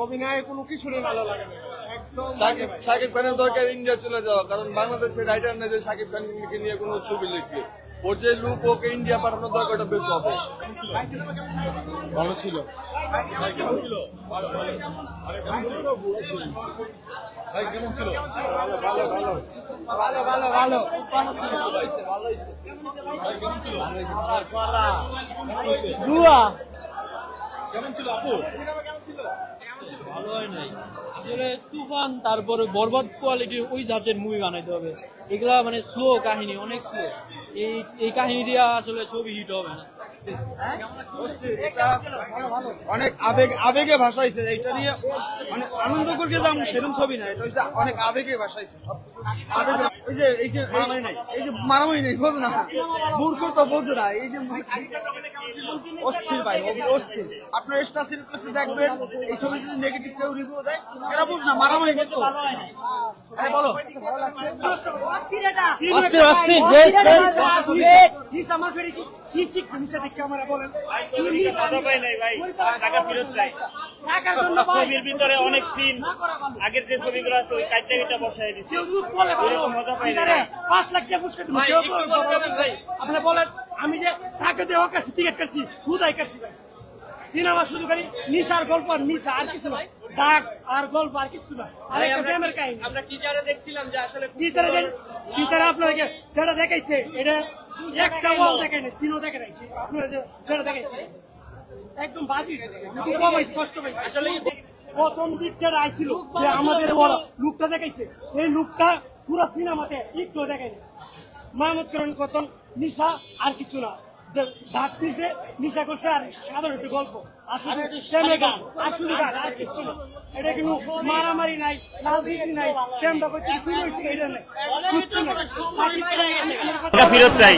অভিনয় কোনো কিছুরই ভালো লাগে না একদম। শাকিব খানের দরকার ইন্ডিয়া চলে যাওয়া, কারণ বাংলাদেশের রাইটার নেই যে শাকিব খানকে নিয়ে কোনো ছবি লিখবে। ওর যে লুক, ওকে ইন্ডিয়া পাঠানোর দরকার, ওটা বেশ হবে। ভালো ছিল। ভালো হয় নাই আসলে। তুফান তারপরে বরবাদ কোয়ালিটির ওই ধাঁচের মুভি বানাইতে হবে। এগুলা মানে স্লো কাহিনী, অনেক স্লো। এই কাহিনী দিয়ে আসলে ছবি হিট হবে না। অনেক আবেগে ভাষাইছে এটা নিয়ে, মানে আনন্দ করতে যাম সেরকম ছবি না, এটা হচ্ছে অনেক আবেগে ভাষাইছে সবকিছু আবেগে। এই যে মারামারি নেই, বোঝে না, মূর্খ তো বোঝে না। এই যে অস্থির ভাই, অস্থির। আপনার স্টার সিনেপ্লেক্সে দেখবেন এই ছবি যদি নেগেটিভ কেউ রিভিউ দেয়, এরা বোঝে না মারামারি নেই তো। বলো অস্থির, এটা অস্থির অস্থির বেশ বেশ আমার ফেরি কি শিখবে নিশা দেখে আমরা বলেন সবাই নাই ভাই, টাকা ফেরত চাই। ছবির ভিতরে অনেক সিন আগের যে ছবিগুলো আছে ওই কাইটা বসায় দিছে, মজা পাই না। 5 লাখ টাকা পুরস্কার দেব আপনি বলেন, আমি যে টাকা দেওয়া কাছে টিকিট কাটছি, খুদাই কাটছি ভাই। সিনেমা শুরু করি নিশার গল্প, আর নিশা আর কিছু নয়, ডাক্স আর গল্প আর কিছু না। আর একটা প্রেমের কাহিনী আমরা টিজারে দেখছিলাম যে আসলে টিচারে আপনাকে যেটা দেখাইছে, এটা একটা বল দেখাই না, সিনও দেখে নাই। আপনারা যেটা দেখাইছে একদম বাজি, খুব কম স্পষ্ট পাই। আসলে প্রথম দিক যেটা আইছিল যে আমাদের বড় লুকটা দেখাইছে, এই লুকটা পুরো সিনেমাতে একটু দেখায় না। মাহমুদ করেন কতন নিশা আর কিছু না, ডাক্স নিছে, নিশা করছে, আর সাধারণ একটু গল্প, আর শুধু গান, আর শুধু গান, আর কিছু না। এটা কিন্তু মারামারি নাই, রাজনীতি নাই, কেমন করতে শুরু হয়েছে এটা নাই, কিছু না। টাকা ফেরত চাই।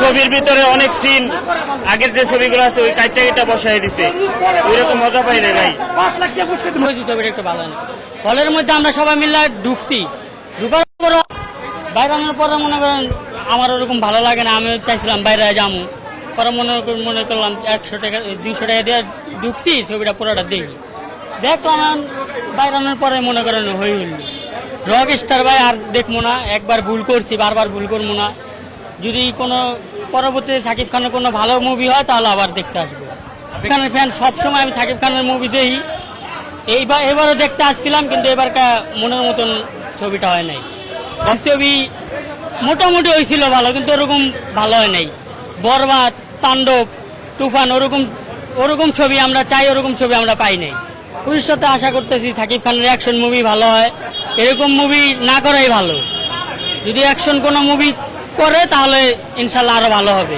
ছবির ভিতরে অনেক সিন আগের যে ছবিগুলো আছে ওই কাইটা বসায় দিছে, ওইরকম মজা পাই না ভাই। 5 লাখ টাকা পুরস্কার দেব। ছবিটা একটু ভালো না। হলের মধ্যে আমরা সবাই মিলে ঢুকছি, ঢুকার পর বাইরানোর পরে মনে করেন আমার ওরকম ভালো লাগে না, আমি চাইছিলাম বাইরে যাবো, পরে মনে করলাম 100 টাকা 200 টাকা দিয়ে ঢুকছি, ছবিটা পুরোটা দেখি। দেখলাম বাইরানোর পরে মনে করেন হয়ে হইল রক স্টার ভাই, আর দেখবো না, একবার ভুল করছি, বারবার ভুল করবো না। যদি কোনো পরবর্তীতে সাকিব খানের কোনো ভালো মুভি হয় তাহলে আবার দেখতে আসবো। খানের ফ্যান, সবসময় আমি সাকিব খানের মুভি দেখি। এবারও দেখতে আসছিলাম, কিন্তু এবারকার মনের মতন ছবিটা হয় নাই। ছবি মোটামুটি হয়েছিল ভালো, কিন্তু ওরকম ভালো হয় নাই। বরবাদ, তাণ্ডব, তুফান ওরকম ছবি আমরা চাই, ওরকম ছবি আমরা পাই নাই। ভবিষ্যতে আশা করতেছি সাকিব খানের অ্যাকশন মুভি ভালো হয়, এরকম মুভি না করাই ভালো। যদি অ্যাকশন কোনো মুভি করে তাহলে ইনশাল্লাহ আরো ভালো হবে,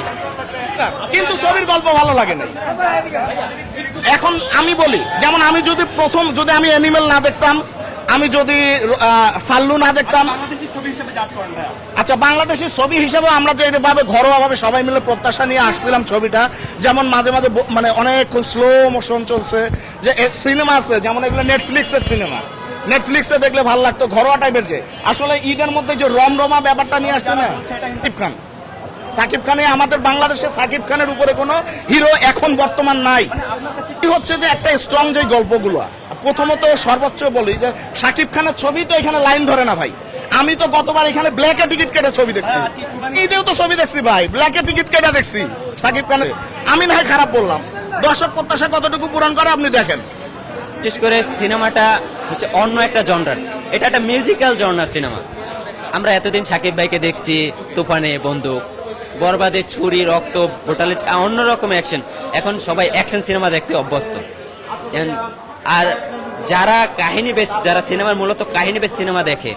কিন্তু ছবির গল্প ভালো লাগে না। এখন আমি বলি, যেমন আমি যদি আমি অ্যানিমেল না দেখতাম, আমি যদি সাল্লু না দেখতাম, আচ্ছা বাংলাদেশের ছবি হিসেবে আমরা যেভাবে ঘরোয়া ভাবে সবাই মিলে প্রত্যাশা নিয়ে আসছিলাম ছবিটা, যেমন মাঝে মাঝে মানে অনেক স্লো মোশন চলছে, যে সিনেমা আছে যেমন এগুলো নেটফ্লিক্সের সিনেমা, নেটফ্লিক্সে দেখলে ভালো লাগতো, ঘরোয়া টাইপের। যে আসলে ঈদের মধ্যে যে রমরমা ব্যাপারটা নিয়ে আসছে না, সাকিব খানে আমাদের বাংলাদেশে সাকিব খানের উপরে কোনো হিরো এখন বর্তমান নাই। কি হচ্ছে যে একটা স্ট্রং যে গল্পগুলো, প্রথমত সর্বোচ্চ বলি যে সাকিব খানের ছবি তো এখানে লাইন ধরে না ভাই। আমি তো গতবার এখানে ব্ল্যাকে টিকিট কেটে ছবি দেখছি, ঈদেও তো ছবি দেখছি ভাই, ব্ল্যাকে টিকিট কেটে দেখছি সাকিব খানের। আমি না হয় খারাপ বললাম, দর্শক প্রত্যাশা কতটুকু পূরণ করে আপনি দেখেন। বিশেষ করে সিনেমাটা হচ্ছে অন্য একটা জনরার, এটা একটা মিউজিক্যাল জনরার সিনেমা। আমরা এতদিন সাকিব ভাইকে দেখছি তুফানে বন্দুক, বরবাদে ছুরি, রক্ত, ব্রুটালিটি, অন্যরকম অ্যাকশন। এখন সবাই অ্যাকশন সিনেমা দেখতে অভ্যস্ত। আর যারা কাহিনী বেস, যারা সিনেমার মূলত কাহিনী বেস সিনেমা দেখে,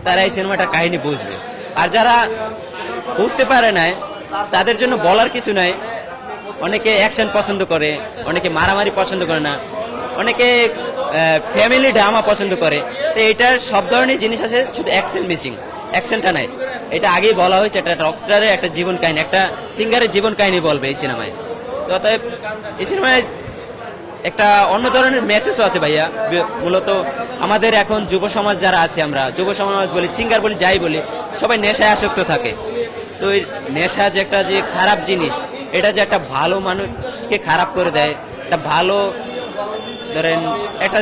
তারা এই সিনেমাটার কাহিনী বুঝবে। আর যারা বুঝতে পারে না, তাদের জন্য বলার কিছু নাই। অনেকে অ্যাকশন পছন্দ করে, অনেকে মারামারি পছন্দ করে না, অনেকে ফ্যামিলি ড্রামা পছন্দ করে। তো এটার সব ধরনের জিনিস আছে, শুধু অ্যাকশন মিসিং, অ্যাকশনটা নাই। এটা আগেই বলা হয়েছে, একটা রকস্টারের একটা জীবন কাহিনী, একটা সিঙ্গারের জীবন কাহিনী বলবে এই সিনেমায়। তো অতএব এই সিনেমায় একটা অন্য ধরনের মেসেজও আছে ভাইয়া। মূলত আমাদের এখন যুব সমাজ যারা আছে, আমরা যুব সমাজ বলি, সিঙ্গার বলি, যাই বলি, সবাই নেশায় আসক্ত থাকে। তো এই নেশা যে একটা যে খারাপ জিনিস, এটা যে একটা ভালো মানুষকে খারাপ করে দেয়, একটা ভালো ধরেন একটা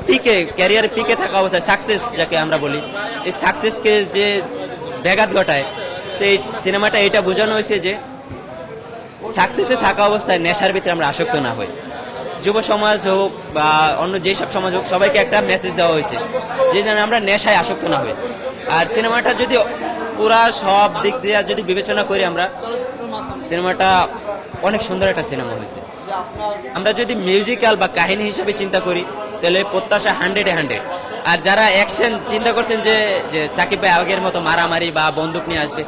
পিকে ক্যারিয়ার পিকে থাকা অবস্থায় সাকসেস যাকে আমরা বলি, এই সাকসেসকে যে ব্যাঘাত ঘটায়, তো এই সিনেমাটা এটা বোঝানো হয়েছে যে সাকসেসে থাকা অবস্থায় নেশার ভিতরে আমরা আসক্ত না হই। যুব সমাজ হোক বা অন্য যেসব সমাজ হোক, সবাইকে একটা মেসেজ দেওয়া হয়েছে যে যেন আমরা নেশায় আসক্ত না হই। আর সিনেমাটা যদি পুরা সব দিক দিয়ে যদি বিবেচনা করি, আমরা সিনেমাটা অনেক সুন্দর একটা সিনেমা হয়েছে। আমরা যদি মিউজিক্যাল বা কাহিনী হিসেবে চিন্তা করি, তাহলে প্রত্যাশা 100-100। আর যারা অ্যাকশন চিন্তা করছেন যে সাকিব ভাই আগের মতো মারামারি বা বন্দুক নিয়ে আসবে,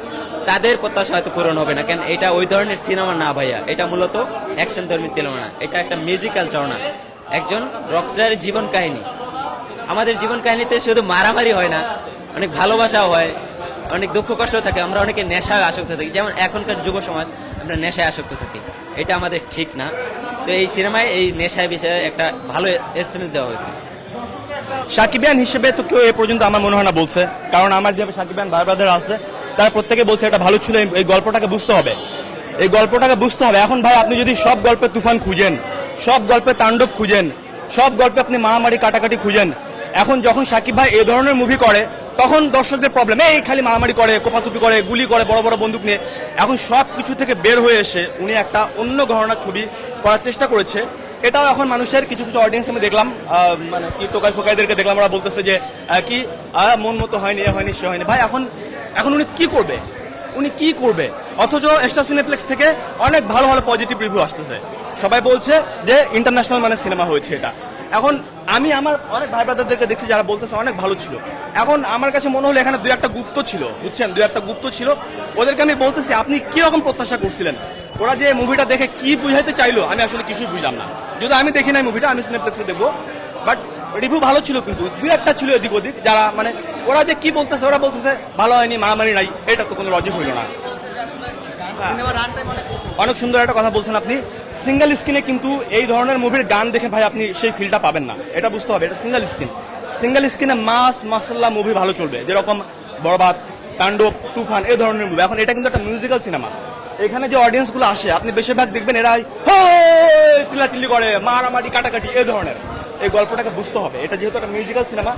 তাদের প্রত্যাশা হয়তো পূরণ হবে না, কেন এটা ওই ধরনের সিনেমা না ভাইয়া। এটা মূলত অ্যাকশন ধর্মী সিনেমা না, এটা একটা মিউজিক্যাল ঝর্ণা, একজন রকস্টারের জীবন কাহিনী। আমাদের জীবন কাহিনীতে শুধু মারামারি হয় না, অনেক ভালোবাসাও হয়, অনেক দুঃখ কষ্ট থাকে, আমরা অনেকে নেশায় আসক্ত থাকি। যেমন এখনকার যুব সমাজ আমরা নেশায় আসক্ত থাকি, এটা আমাদের ঠিক না। তো এই সিনেমায় এই নেশায় বিষয়ে একটা ভালো এসেন্স দেওয়া হয়েছে। সাকিবিয়ান হিসেবে তো কেউ এ পর্যন্ত আমার মনে হয় না বলছে, কারণ আমার যে সাকিবিয়ান ভাই ব্রাদার আছে তারা প্রত্যেকে বলছে এটা ভালো ছিল। এই গল্পটাকে বুঝতে হবে, এই গল্পটাকে বুঝতে হবে। এখন ভাই আপনি যদি সব গল্পে তুফান খুঁজেন, সব গল্পে তাণ্ডব খুঁজেন, সব গল্পে আপনি মারামারি কাটাকাটি খুঁজেন, এখন যখন সাকিব ভাই এই ধরনের মুভি করে তখন দর্শকদের প্রবলেম, এই খালি মারামারি করে, কোপাতুপি করে, গুলি করে বড় বড় বন্দুক নিয়ে। এখন সব কিছু থেকে বের হয়ে এসে উনি একটা অন্য ঘরানার ছবি করার চেষ্টা করেছে। এটাও এখন মানুষের কিছু কিছু অডিয়েন্স আমি দেখলাম, মানে কি টোকাই ফোকাইদেরকে দেখলাম, ওরা বলতেছে যে কি মন মতো হয়নি, এ হয়নি, সে হয়নি। ভাই এখন উনি কি করবে, উনি কি করবে? অথচ স্টার সিনেপ্লেক্স থেকে অনেক ভালো ভালো পজিটিভ রিভিউ আসতেছে, সবাই বলছে যে ইন্টারন্যাশনাল মানের সিনেমা হয়েছে এটা। এখন আমি আমার অনেক ভাই ব্রাদারদেরকে দেখছি যারা বলতেছে অনেক ভালো ছিল। এখন আমার কাছে মনে হলো এখানে দুই একটা গুপ্ত ছিল, বুঝছেন, দুই একটা গুপ্ত ছিল। ওদেরকে আমি বলতেছি আপনি কি রকম প্রত্যাশা করছিলেন, ওরা যে মুভিটা দেখে কি বুঝাইতে চাইলো আমি আসলে কিছুই বুঝলাম না। যদি আমি দেখি নাই মুভিটা, আমি সিনেপ্লেক্সে দেখবো, বাট রিভিউ ভালো ছিল, কিন্তু দুই একটা ছিল এদিক ওদিক, যারা মানে ওরা যে কি বলতেছে, ওরা বলতেছে ভালো হয়নি, মারামারি নাই, এটা তো কোনো লজিক হইল না। অনেক সুন্দর একটা কথা বলছেন আপনি। সিঙ্গেল স্ক্রিনে কিন্তু এই ধরনের মুভির গান দেখে ভাই আপনি সেই ফিলটা পাবেন না, এটা বুঝতে হবে। এটা সিঙ্গেল স্ক্রিন, সিঙ্গেল স্ক্রিনে মাস মাসাল্লাহ মুভি ভালো চলবে, যেরকম বরবাদ, তাণ্ডব, তুফান এই ধরনের মুভি। এখন এটা কিন্তু একটা মিউজিক্যাল সিনেমা, এখানে যে অডিয়েন্স গুলো আসে আপনি বেশিরভাগ দেখবেন এরা চিল্লাচিল্লি করে, মারামারি কাটাকাটি এই ধরনের। এই গল্পটাকে বুঝতে হবে, এটা যেহেতু একটা মিউজিক্যাল সিনেমা,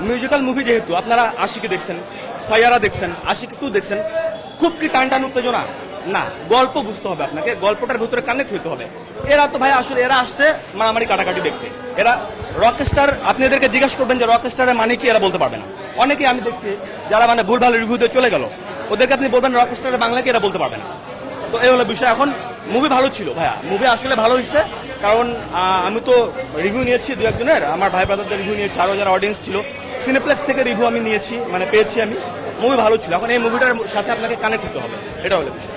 মিউজিক্যাল মুভি যেহেতু, আপনারা আশিকি দেখছেন, সাইয়ারা দেখছেন, আশিকি 2 দেখছেন, খুব কি টান টান উত্তেজনা না, গল্প বুঝতে হবে আপনাকে, গল্পটার ভিতরে কানেক্ট হইতে হবে। এরা তো ভাই আসলে এরা আসছে মারামারি কাটাকাটি দেখতে, এরা রকস্টার। আপনি এদেরকে জিজ্ঞাসা করবেন যে রকস্টারের মানে কি, এরা বলতে পারবে না। অনেকেই আমি দেখছি যারা মানে ভুলভাল রিভিউ দিয়ে চলে গেল, ওদেরকে আপনি বলবেন রকস্টারের বাংলা কি, এরা বলতে পারবে না। তো এই হলো বিষয়। এখন মুভি ভালো ছিল ভাইয়া, মুভি আসলে ভালো হয়েছে, কারণ আমি তো রিভিউ নিয়েছি দু একজনের, আমার ভাই ব্রাদারদের রিভিউ নিয়েছি, আরো যারা অডিয়েন্স ছিল সিনেপ্লেক্স থেকে রিভিউ আমি নিয়েছি, মানে পেয়েছি আমি। মুভি ভালো ছিল, এখন এই মুভিটার সাথে আপনাকে কানেক্ট হতে হবে, এটা হলো বিষয়।